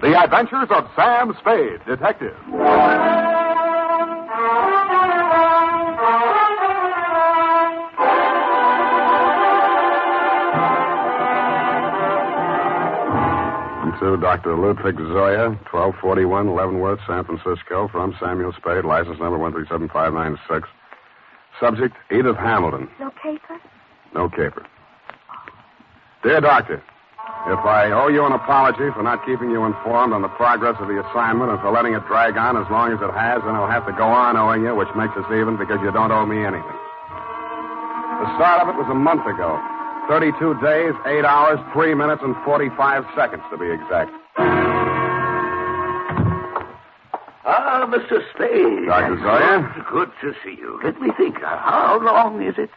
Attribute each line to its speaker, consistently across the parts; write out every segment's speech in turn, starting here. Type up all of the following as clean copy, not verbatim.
Speaker 1: The Adventures of Sam Spade, Detective.
Speaker 2: To Dr. Ludwig Zoyer, 1241 Leavenworth, San Francisco, from Samuel Spade, license number 1375596. Subject, Edith Hamilton.
Speaker 3: No Caper?
Speaker 2: No Caper. Dear Doctor, if I owe you an apology for not keeping you informed on the progress of the assignment and for letting it drag on as long as it has, then I'll have to go on owing you, which makes us even because you don't owe me anything. The start of it was a month ago. 32 days, 8 hours, 3 minutes, and 45 seconds, to be exact.
Speaker 4: Ah, Mr. Spade.
Speaker 2: Dr. Zoyer?
Speaker 4: Good to see you. Let me think. How long is it?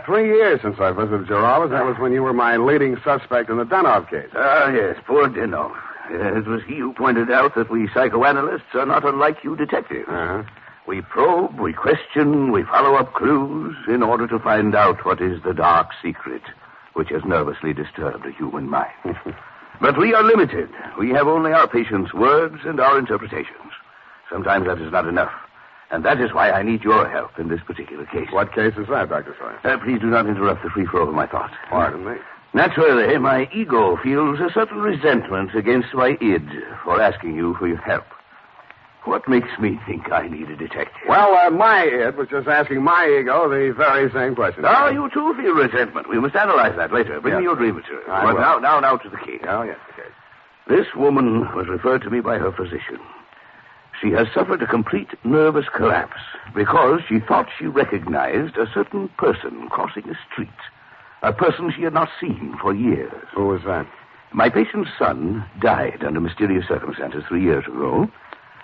Speaker 2: 3 years since I visited your office. That was when you were my leading suspect in the Denov case.
Speaker 4: Ah, yes, poor Denov. It was he who pointed out that we psychoanalysts are not unlike you detectives.
Speaker 2: Uh-huh.
Speaker 4: We probe, we question, we follow up clues in order to find out what is the dark secret which has nervously disturbed a human mind. But we are limited. We have only our patients' words and our interpretations. Sometimes that is not enough. And that is why I need your help in this particular case.
Speaker 2: What case is that, Dr. Zoyer?
Speaker 4: Please do not interrupt the free flow of my thoughts.
Speaker 2: Pardon me.
Speaker 4: Naturally, my ego feels a certain resentment against my id for asking you for your help. What makes me think I need a detective?
Speaker 2: Well, my id was just asking my ego the very same question.
Speaker 4: Now, you too feel resentment. We must analyze that later. Bring me your dream material. But now to the case.
Speaker 2: Oh, yes, okay.
Speaker 4: This woman was referred to me by her physician. She has suffered a complete nervous collapse because she thought she recognized a certain person crossing the street. A person she had not seen for years.
Speaker 2: Who was that?
Speaker 4: My patient's son died under mysterious circumstances 3 years ago.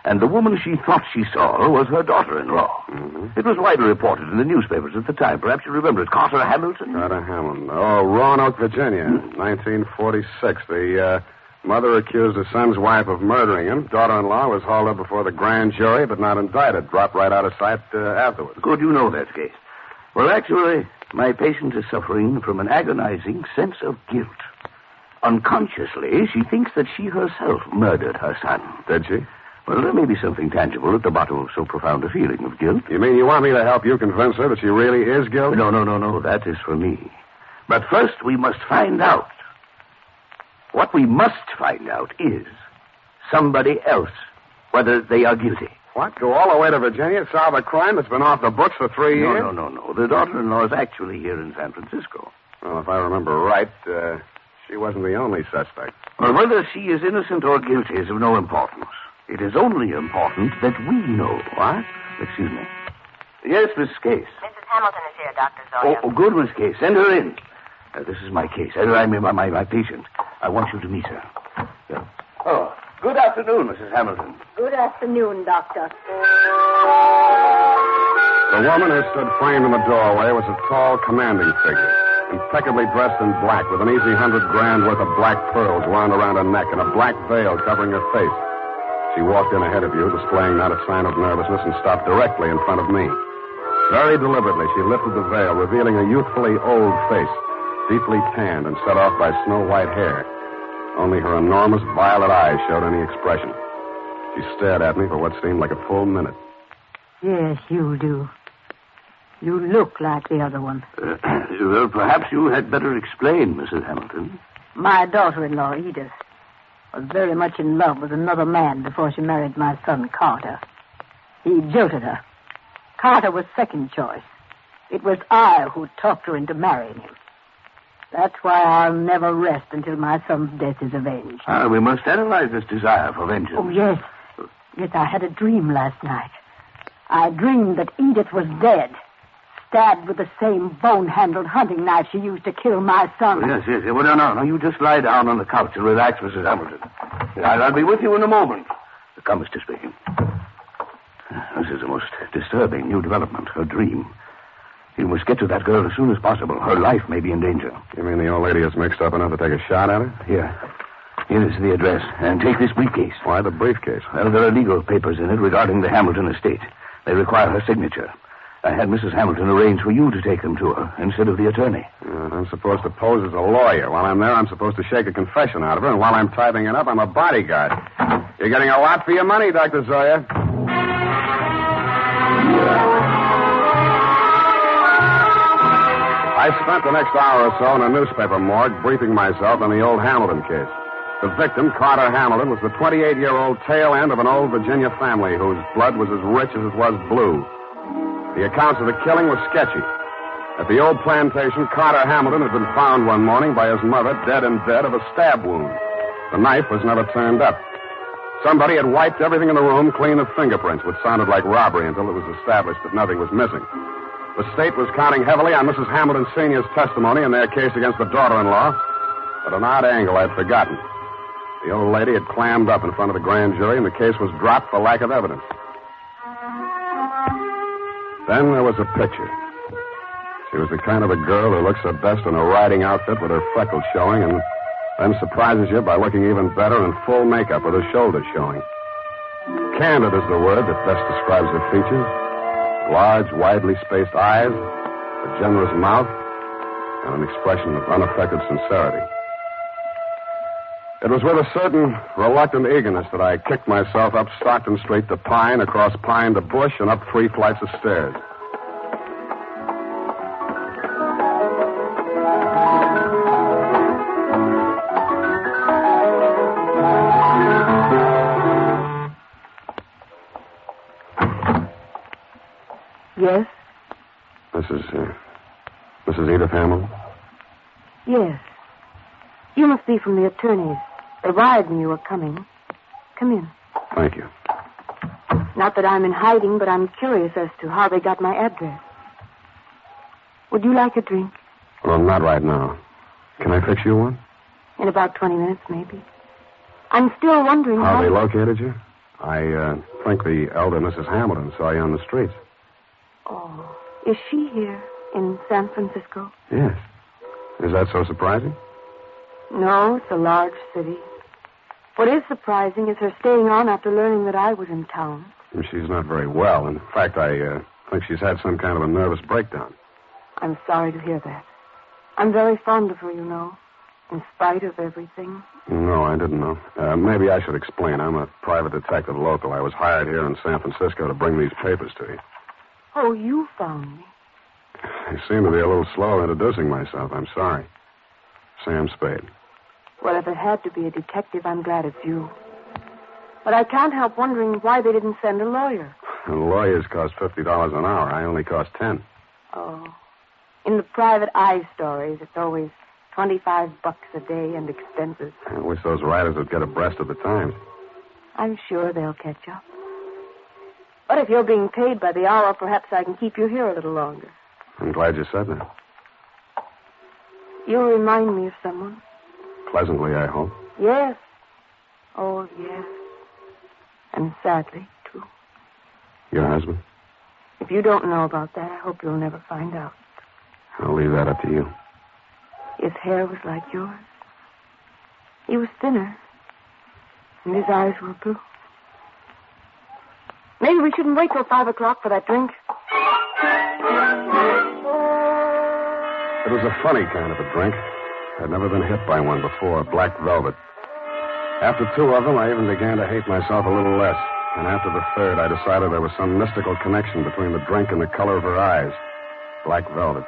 Speaker 4: And the woman she thought she saw was her daughter-in-law.
Speaker 2: Mm-hmm.
Speaker 4: It was widely reported in the newspapers at the time. Perhaps you remember it. Carter Hamilton?
Speaker 2: Carter Hamilton. Oh, Roanoke, Virginia, 1946. The mother accused her son's wife of murdering him. Daughter-in-law was hauled up before the grand jury, but not indicted. Dropped right out of sight afterwards.
Speaker 4: Good, you know that case. Well, actually, my patient is suffering from an agonizing sense of guilt. Unconsciously, she thinks that she herself murdered her son.
Speaker 2: Did she?
Speaker 4: Well, there may be something tangible at the bottom of so profound a feeling of guilt.
Speaker 2: You mean you want me to help you convince her that she really is guilty?
Speaker 4: No. That is for me. But first, we must find out. What we must find out is somebody else, whether they are guilty.
Speaker 2: What? Go all the way to Virginia, solve a crime that's been off the books for 3 years?
Speaker 4: No. The daughter-in-law is actually here in San Francisco.
Speaker 2: Well, if I remember right, she wasn't the only suspect.
Speaker 4: Well, whether she is innocent or guilty is of no importance. It is only important that we know. What? Excuse me. Yes, Miss Case.
Speaker 3: Mrs. Hamilton is here, Dr. Zoyer.
Speaker 4: Oh, good, Miss Case. Send her in. This is my case. I mean, my patient. I want you to meet her. Oh, good afternoon, Mrs. Hamilton.
Speaker 3: Good afternoon, Doctor.
Speaker 2: The woman who stood framed in the doorway was a tall, commanding figure, impeccably dressed in black, with an easy $100,000 worth of black pearls wound around her neck and a black veil covering her face. She walked in ahead of you, displaying not a sign of nervousness, and stopped directly in front of me. Very deliberately, she lifted the veil, revealing a youthfully old face, deeply tanned and set off by snow-white hair. Only her enormous violet eyes showed any expression. She stared at me for what seemed like a full minute.
Speaker 5: Yes, you do. You look like the other one.
Speaker 4: Well, perhaps you had better explain, Mrs. Hamilton.
Speaker 5: My daughter-in-law, Edith, was very much in love with another man before she married my son, Carter. He jilted her. Carter was second choice. It was I who talked her into marrying him. That's why I'll never rest until my son's death is avenged.
Speaker 4: We must analyze this desire for vengeance.
Speaker 5: Oh, yes. Yes, I had a dream last night. I dreamed that Edith was dead, stabbed with the same bone-handled hunting knife she used to kill my son.
Speaker 4: Oh, yes. Well, no. You just lie down on the couch and relax, Mrs. Hamilton. I'll be with you in a moment. Come, Mr. Spade. This is a most disturbing new development, her dream. You must get to that girl as soon as possible. Her life may be in danger.
Speaker 2: You mean the old lady is mixed up enough to take a shot at her?
Speaker 4: Here is the address. And take this briefcase.
Speaker 2: Why the briefcase?
Speaker 4: Well, there are legal papers in it regarding the Hamilton estate. They require her signature. I had Mrs. Hamilton arrange for you to take them to her instead of the attorney.
Speaker 2: I'm supposed to pose as a lawyer. While I'm there, I'm supposed to shake a confession out of her, and while I'm typing it up, I'm a bodyguard. You're getting a lot for your money, Dr. Zoyer. I spent the next hour or so in a newspaper morgue briefing myself on the old Hamilton case. The victim, Carter Hamilton, was the 28-year-old tail end of an old Virginia family whose blood was as rich as it was blue. The accounts of the killing were sketchy. At the old plantation, Carter Hamilton had been found one morning by his mother, dead in bed of a stab wound. The knife was never turned up. Somebody had wiped everything in the room clean of fingerprints, which sounded like robbery until it was established that nothing was missing. The state was counting heavily on Mrs. Hamilton Sr.'s testimony in their case against the daughter-in-law, but an odd angle I'd forgotten. The old lady had clammed up in front of the grand jury, and the case was dropped for lack of evidence. Then there was a picture. She was the kind of a girl who looks her best in a riding outfit with her freckles showing, and then surprises you by looking even better in full makeup with her shoulders showing. Candid is the word that best describes her features. Large, widely spaced eyes, a generous mouth, and an expression of unaffected sincerity. It was with a certain reluctant eagerness that I kicked myself up Stockton Street to Pine, across Pine to Bush, and up 3 flights of stairs.
Speaker 5: Yes?
Speaker 2: Mrs. Edith Hamilton?
Speaker 5: Yes. You must be from the attorneys. They wired me you were coming. Come in.
Speaker 2: Thank you.
Speaker 5: Not that I'm in hiding, but I'm curious as to how they got my address. Would you like a drink?
Speaker 2: Well, not right now. Can I fix you one?
Speaker 5: In about 20 minutes, maybe. I'm still wondering
Speaker 2: how they located you? I think the elder Mrs. Hamilton saw you on the streets.
Speaker 5: Oh, is she here in San Francisco?
Speaker 2: Yes. Is that so surprising?
Speaker 5: No, it's a large city. What is surprising is her staying on after learning that I was in town.
Speaker 2: She's not very well. In fact, I think she's had some kind of a nervous breakdown.
Speaker 5: I'm sorry to hear that. I'm very fond of her, you know, in spite of everything.
Speaker 2: No, I didn't know. Maybe I should explain. I'm a private detective local. I was hired here in San Francisco to bring these papers to you.
Speaker 5: Oh, you found me.
Speaker 2: I seem to be a little slow introducing myself. I'm sorry. Sam Spade.
Speaker 5: Well, if it had to be a detective, I'm glad it's you. But I can't help wondering why they didn't send a lawyer.
Speaker 2: Lawyers cost $50 an hour. I only cost 10.
Speaker 5: Oh. In the private eye stories, it's always $25 a day and expenses.
Speaker 2: I wish those writers would get abreast of the times.
Speaker 5: I'm sure they'll catch up. But if you're being paid by the hour, perhaps I can keep you here a little longer.
Speaker 2: I'm glad you said that.
Speaker 5: You remind me of someone.
Speaker 2: Pleasantly, I hope.
Speaker 5: Yes. Oh, yes. And sadly, too.
Speaker 2: Your husband?
Speaker 5: If you don't know about that, I hope you'll never find out.
Speaker 2: I'll leave that up to you.
Speaker 5: His hair was like yours. He was thinner. And his eyes were blue. Maybe we shouldn't wait till 5 o'clock for that drink.
Speaker 2: It was a funny kind of a drink. I'd never been hit by one before, black velvet. After 2 of them, I even began to hate myself a little less. And after the 3rd, I decided there was some mystical connection between the drink and the color of her eyes. Black velvet.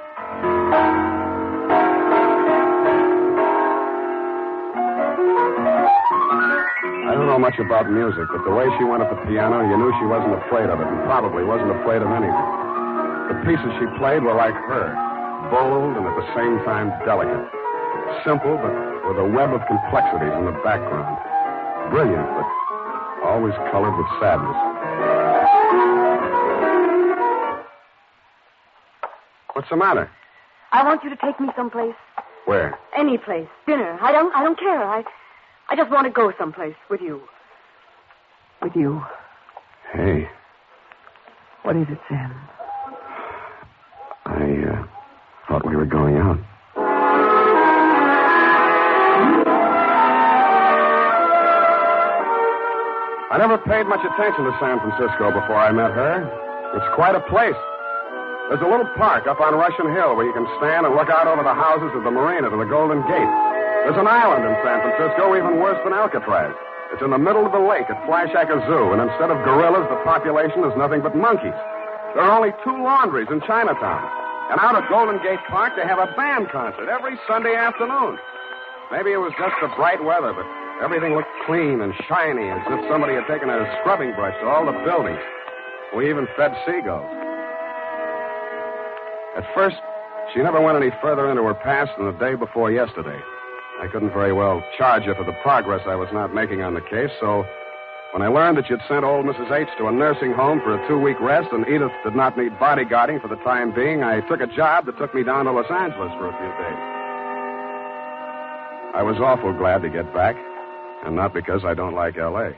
Speaker 2: I don't know much about music, but the way she went at the piano, you knew she wasn't afraid of it, and probably wasn't afraid of anything. The pieces she played were like her, bold and at the same time delicate. Simple, but with a web of complexities in the background. Brilliant, but always colored with sadness. What's the matter?
Speaker 5: I want you to take me someplace.
Speaker 2: Where?
Speaker 5: Any place. Dinner. I don't care. I just want to go someplace with you. With you.
Speaker 2: Hey.
Speaker 5: What is it, Sam?
Speaker 2: I thought we were going out. I never paid much attention to San Francisco before I met her. It's quite a place. There's a little park up on Russian Hill where you can stand and look out over the houses of the marina to the Golden Gate. There's an island in San Francisco even worse than Alcatraz. It's in the middle of the lake at Flashacre Zoo, and instead of gorillas, the population is nothing but monkeys. There are only 2 laundries in Chinatown. And out at Golden Gate Park, they have a band concert every Sunday afternoon. Maybe it was just the bright weather, but everything looked clean and shiny, as if somebody had taken a scrubbing brush to all the buildings. We even fed seagulls. At first, she never went any further into her past than the day before yesterday. I couldn't very well charge her for the progress I was not making on the case, so when I learned that you'd sent old Mrs. H to a nursing home for a 2-week rest and Edith did not need bodyguarding for the time being, I took a job that took me down to Los Angeles for a few days. I was awful glad to get back, and not because I don't like L.A.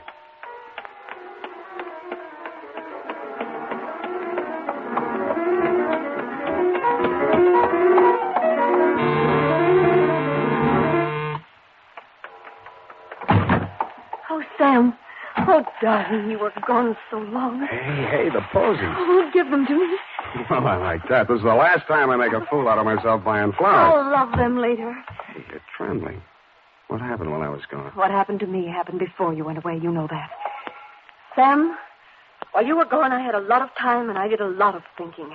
Speaker 5: Oh, Sam. Oh, darling, you were gone so long.
Speaker 2: Hey, the posies.
Speaker 5: Oh, give them to me.
Speaker 2: Well, I like that. This is the last time I make a fool out of myself buying flowers.
Speaker 5: I'll love them later.
Speaker 2: Hey, you're trembling. What happened while I was gone?
Speaker 5: What happened to me happened before you went away. You know that. Sam, while you were gone, I had a lot of time and I did a lot of thinking.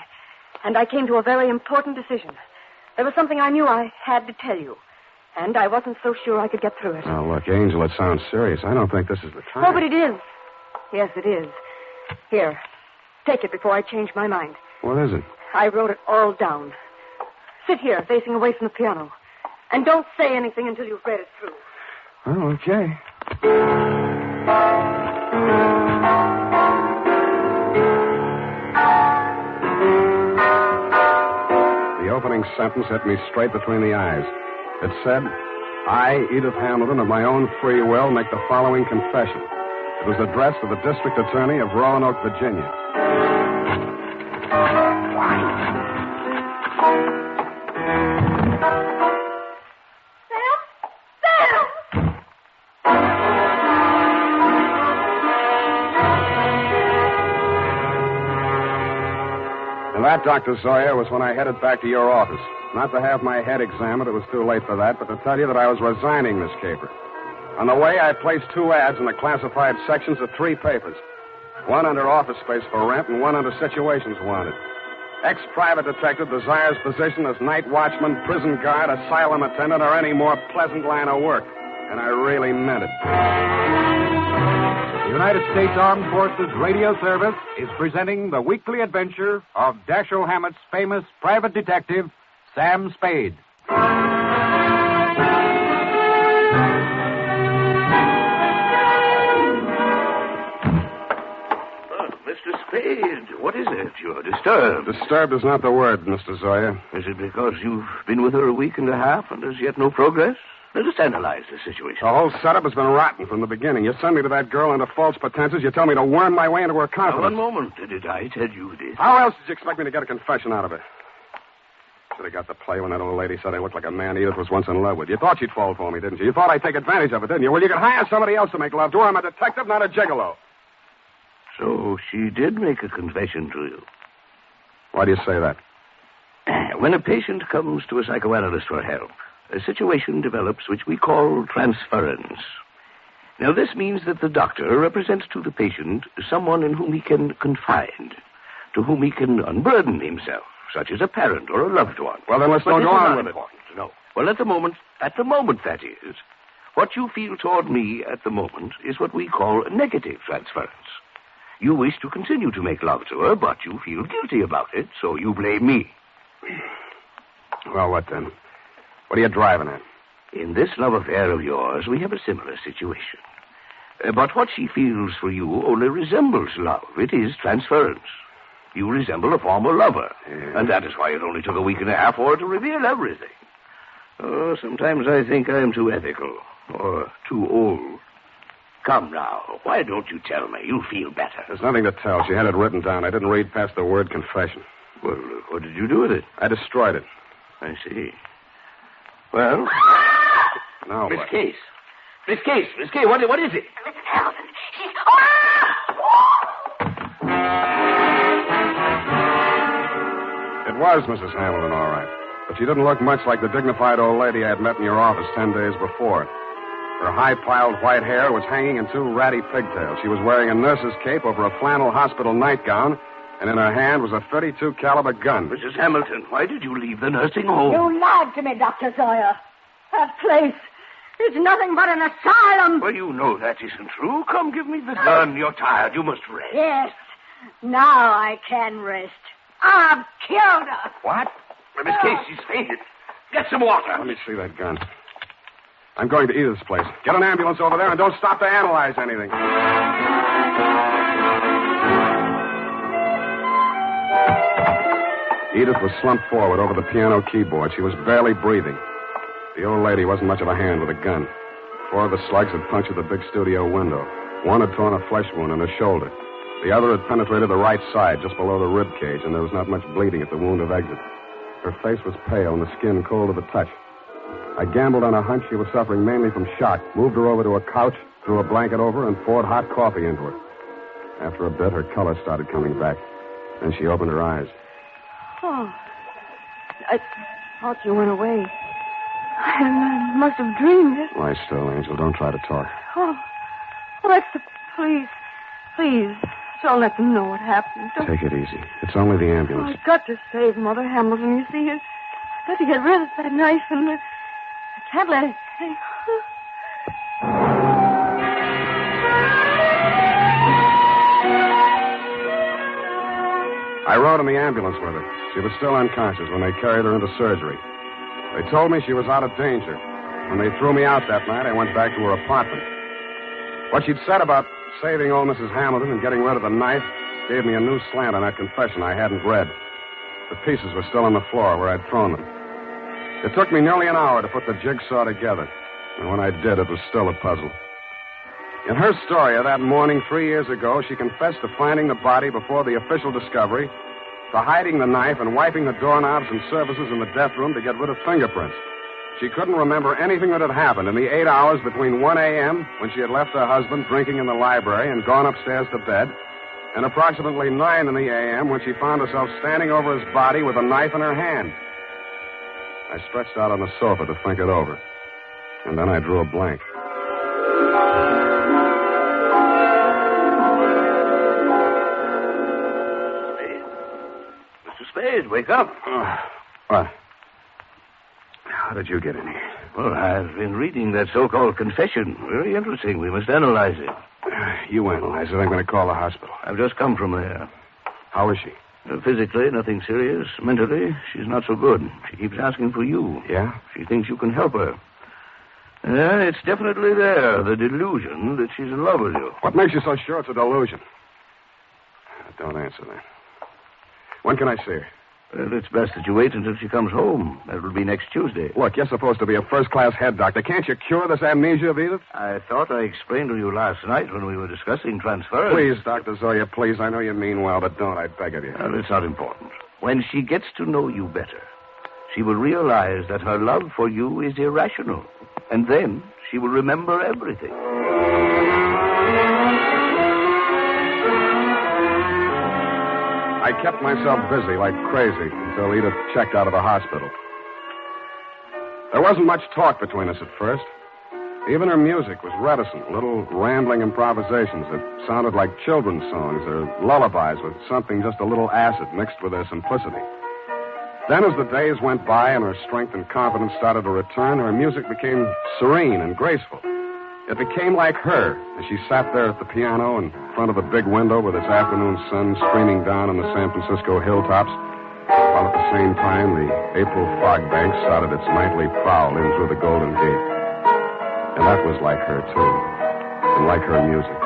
Speaker 5: And I came to a very important decision. There was something I knew I had to tell you. And I wasn't so sure I could get through it.
Speaker 2: Now, look, Angel, it sounds serious. I don't think this is the time.
Speaker 5: Oh, but it is. Yes, it is. Here, take it before I change my mind.
Speaker 2: What is it?
Speaker 5: I wrote it all down. Sit here, facing away from the piano. And don't say anything until you've read it through.
Speaker 2: Oh, okay. The opening sentence hit me straight between the eyes. It said, I, Edith Hamilton, of my own free will, make the following confession. It was addressed to the district attorney of Roanoke, Virginia. And that, Dr. Zoyer, was when I headed back to your office. Not to have my head examined, it was too late for that, but to tell you that I was resigning, Miss Caper. On the way, I placed 2 ads in the classified sections of 3 papers. One under office space for rent and one under situations wanted. Ex-private detective desires position as night watchman, prison guard, asylum attendant, or any more pleasant line of work. And I really meant it.
Speaker 1: The United States Armed Forces Radio Service is presenting the weekly adventure of Dashiell Hammett's famous private detective, Sam Spade.
Speaker 4: Mr. Spade, what is it? You're disturbed.
Speaker 2: Disturbed is not the word, Mr. Zoyer.
Speaker 4: Is it because you've been with her a week and a half and there's yet no progress? Let us analyze the situation.
Speaker 2: The whole setup has been rotten from the beginning. You send me to that girl under false pretenses. You tell me to worm my way into her confidence.
Speaker 4: Now, one moment. Did I tell you this?
Speaker 2: How else did you expect me to get a confession out of it? Should have got the play when that old lady said I looked like a man Edith was once in love with. You thought she'd fall for me, didn't you? You thought I'd take advantage of it, didn't you? Well, you could hire somebody else to make love to her. I'm a detective, not a gigolo.
Speaker 4: So she did make a confession to you.
Speaker 2: Why do you say that?
Speaker 4: When a patient comes to a psychoanalyst for help, a situation develops which we call transference. Now, this means that the doctor represents to the patient someone in whom he can confide, to whom he can unburden himself, such as a parent or a loved one.
Speaker 2: Well, then let's don't go on with it.
Speaker 4: No. Well, at the moment, that is, what you feel toward me at the moment is what we call negative transference. You wish to continue to make love to her, but you feel guilty about it, so you blame me.
Speaker 2: Well, what then? What are you driving at?
Speaker 4: In this love affair of yours, we have a similar situation. But what she feels for you only resembles love. It is transference. You resemble a former lover. Yeah. And that is why it only took a week and a half for her to reveal everything. Oh, sometimes I think I am too ethical. Or too old. Come now. Why don't you tell me? You'll feel better.
Speaker 2: There's nothing to tell. She had it written down. I didn't read past the word confession.
Speaker 4: Well, what did you do with it?
Speaker 2: I destroyed it.
Speaker 4: I see. Well?
Speaker 2: Now
Speaker 4: Miss
Speaker 2: what?
Speaker 4: Case, what is it?
Speaker 3: Mrs. Hamilton, she's...
Speaker 2: was Mrs. Hamilton, all right. But she didn't look much like the dignified old lady I had met in your office 10 days before. Her high-piled white hair was hanging in 2 ratty pigtails. She was wearing a nurse's cape over a flannel hospital nightgown, and in her hand was a .32 caliber gun.
Speaker 4: Mrs. Hamilton, why did you leave the nursing home?
Speaker 5: You lied to me, Dr. Zoyer. That place is nothing but an asylum.
Speaker 4: Well, you know that isn't true. Come, give me the gun. You're tired. You must rest.
Speaker 5: Yes. Now I can rest. I've killed her.
Speaker 4: What? Well, Miss Casey's fainted. Get some water.
Speaker 2: Let me see that gun. I'm going to Edith's place. Get an ambulance over there and don't stop to analyze anything. Edith was slumped forward over the piano keyboard. She was barely breathing. The old lady wasn't much of a hand with a gun. 4 of the slugs had punctured the big studio window. 1 had torn a flesh wound in her shoulder. The other had penetrated the right side, just below the rib cage, and there was not much bleeding at the wound of exit. Her face was pale and the skin cold to the touch. I gambled on a hunch she was suffering mainly from shock, moved her over to a couch, threw a blanket over her, and poured hot coffee into her. After a bit, her color started coming back. Then she opened her eyes.
Speaker 6: Oh, I thought you went away. I must have dreamed it.
Speaker 2: Lie still, Angel. Don't try to talk.
Speaker 6: Oh, that's the police. Please, don't let them know what happened. Don't...
Speaker 2: Take it easy. It's only the ambulance.
Speaker 6: I've got to save Mother Hamilton. You see, I've got to get rid of that knife, and I can't let it...
Speaker 2: I rode in the ambulance with her. She was still unconscious when they carried her into surgery. They told me she was out of danger. When they threw me out that night, I went back to her apartment. What she'd said about saving old Mrs. Hamilton and getting rid of the knife gave me a new slant on that confession I hadn't read. The pieces were still on the floor where I'd thrown them. It took me nearly an hour to put the jigsaw together. And when I did, it was still a puzzle. In her story of that morning 3 years ago, she confessed to finding the body before the official discovery, to hiding the knife and wiping the doorknobs and surfaces in the death room to get rid of fingerprints. She couldn't remember anything that had happened in the 8 hours between 1 a.m., when she had left her husband drinking in the library and gone upstairs to bed, and approximately 9 in the a.m. when she found herself standing over his body with a knife in her hand. I stretched out on the sofa to think it over, and then I drew a blank.
Speaker 4: Spade, wake up.
Speaker 2: What? How did you get in here?
Speaker 4: Well, I've been reading that so-called confession. Very interesting. We must analyze it.
Speaker 2: You analyze it. I'm going to call the hospital.
Speaker 4: I've just come from there.
Speaker 2: How is she?
Speaker 4: Physically, nothing serious. Mentally, she's not so good. She keeps asking for you.
Speaker 2: Yeah?
Speaker 4: She thinks you can help her. Yeah, it's definitely there, the delusion that she's in love with you.
Speaker 2: What makes you so sure it's a delusion? Don't answer that. When can I see her?
Speaker 4: Well, it's best that you wait until she comes home. That will be next Tuesday.
Speaker 2: Look, you're supposed to be a first-class head doctor. Can't you cure this amnesia of Edith?
Speaker 4: I thought I explained to you last night when we were discussing transference.
Speaker 2: Please, Dr. Zoyer, please. I know you mean well, but don't. I beg of you.
Speaker 4: Well, it's not important. When she gets to know you better, she will realize that her love for you is irrational. And then she will remember everything.
Speaker 2: I kept myself busy like crazy until Edith checked out of the hospital. There wasn't much talk between us at first. Even her music was reticent, little rambling improvisations that sounded like children's songs or lullabies with something just a little acid mixed with their simplicity. Then as the days went by and her strength and confidence started to return, her music became serene and graceful. It became like her as she sat there at the piano in front of the big window with its afternoon sun streaming down on the San Francisco hilltops, while at the same time the April fog bank started its nightly prowl in through the Golden Gate. And that was like her, too, and like her music.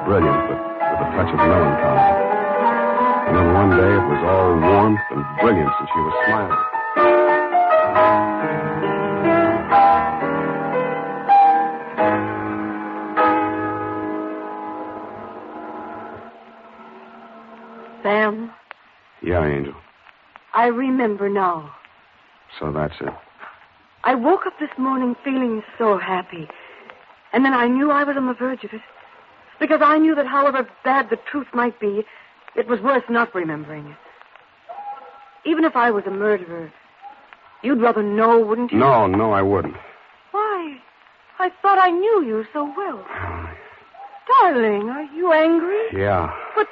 Speaker 2: Brilliant, but with a touch of melancholy. And then one day it was all warmth and brilliance, and she was smiling.
Speaker 6: Sam?
Speaker 2: Yeah, Angel.
Speaker 6: I remember now.
Speaker 2: So that's it.
Speaker 6: I woke up this morning feeling so happy. And then I knew I was on the verge of it. Because I knew that however bad the truth might be, it was worth not remembering it. Even if I was a murderer, you'd rather know, wouldn't you?
Speaker 2: No, I wouldn't.
Speaker 6: Why? I thought I knew you so well. Darling, are you angry?
Speaker 2: Yeah.
Speaker 6: But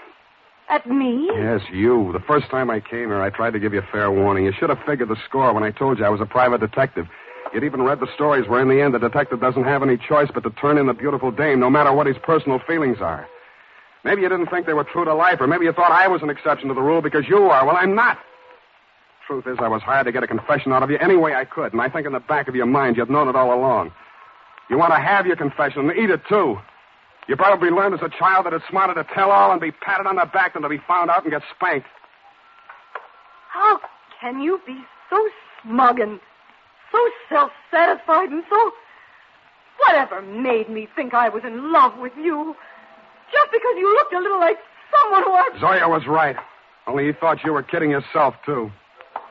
Speaker 6: at me?
Speaker 2: Yes, you. The first time I came here, I tried to give you fair warning. You should have figured the score when I told you I was a private detective. You'd even read the stories where in the end the detective doesn't have any choice but to turn in the beautiful dame, no matter what his personal feelings are. Maybe you didn't think they were true to life, or maybe you thought I was an exception to the rule because you are. Well, I'm not. Truth is, I was hired to get a confession out of you any way I could, and I think in the back of your mind you'd known it all along. You want to have your confession and eat it, too. You probably learned as a child that it's smarter to tell all and be patted on the back than to be found out and get spanked.
Speaker 6: How can you be so smug and so self-satisfied and so... Whatever made me think I was in love with you? Just because you looked a little like someone who I...
Speaker 2: Zoyer was right. Only he thought you were kidding yourself, too.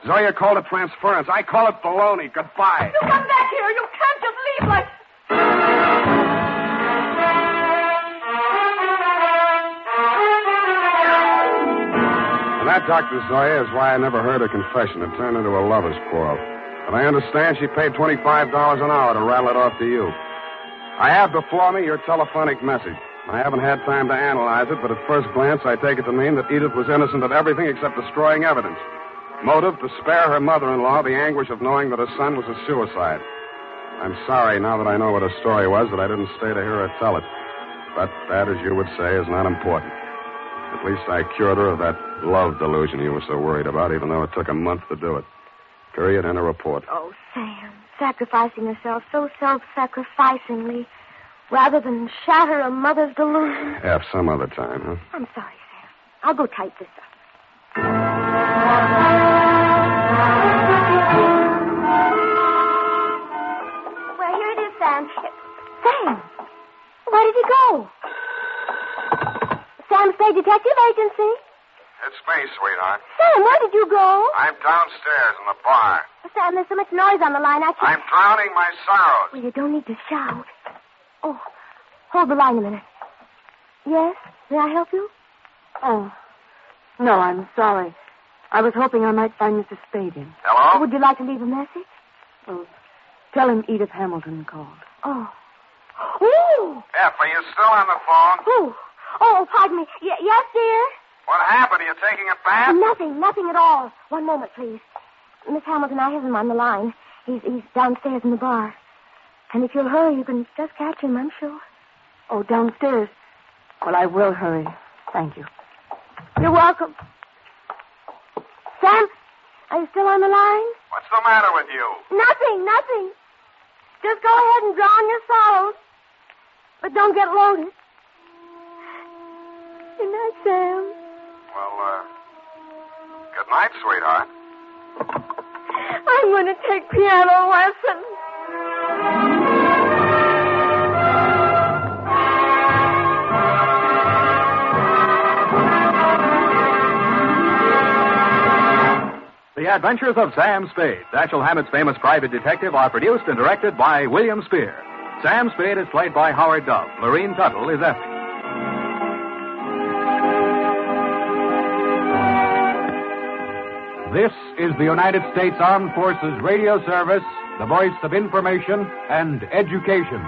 Speaker 2: Zoyer called it transference. I call it baloney. Goodbye.
Speaker 6: You come back here. You can't just leave like...
Speaker 2: And that, Dr. Zoyer, is why I never heard her confession. It turned into a lover's quarrel. But I understand she paid $25 an hour to rattle it off to you. I have before me your telephonic message. I haven't had time to analyze it, but at first glance, I take it to mean that Edith was innocent of everything except destroying evidence. Motive, to spare her mother-in-law the anguish of knowing that her son was a suicide. I'm sorry, now that I know what her story was, that I didn't stay to hear her tell it. But that, as you would say, is not important. At least I cured her of that love delusion you were so worried about, even though it took a month to do it. Period, and a report.
Speaker 3: Oh, Sam, sacrificing yourself so self-sacrificingly rather than shatter a mother's delusion.
Speaker 2: Some other time, huh?
Speaker 3: I'm sorry, Sam. I'll go type this up. Well, here it is, Sam. Sam, where did he go? Sam Spade Detective Agency.
Speaker 2: It's me, sweetheart.
Speaker 3: Sam, where did you go?
Speaker 2: I'm downstairs in the bar.
Speaker 3: Sam, there's so much noise on the line, I can't...
Speaker 2: I'm drowning my sorrows.
Speaker 3: Well, you don't need to shout. Oh, hold the line a minute. Yes? May I help you?
Speaker 6: Oh, no, I'm sorry. I was hoping I might find Mr. Spade in.
Speaker 2: Hello?
Speaker 3: Would you like to leave a message?
Speaker 6: Oh, tell him Edith Hamilton called.
Speaker 3: Oh. Ooh!
Speaker 2: F, are you still on the phone?
Speaker 3: Ooh. Oh, pardon me. Yes, dear?
Speaker 2: What happened? Are you taking a bath?
Speaker 3: Nothing at all. One moment, please. Miss Hamilton, I have him on the line. He's downstairs in the bar. And if you'll hurry, you can just catch him, I'm sure.
Speaker 6: Oh, downstairs. Well, I will hurry. Thank you.
Speaker 3: You're welcome. Sam, are you still on the line?
Speaker 2: What's the matter with you?
Speaker 3: Nothing. Just go ahead and drown your sorrows. But don't get loaded. Good night, Sam.
Speaker 2: Well, good night, sweetheart.
Speaker 3: I'm going to take piano lessons.
Speaker 1: The Adventures of Sam Spade, Dashiell Hammett's famous private detective, are produced and directed by William Spear. Sam Spade is played by Howard Duff. Lorene Tuttle is Effie. This is the United States Armed Forces Radio Service, the voice of information and education.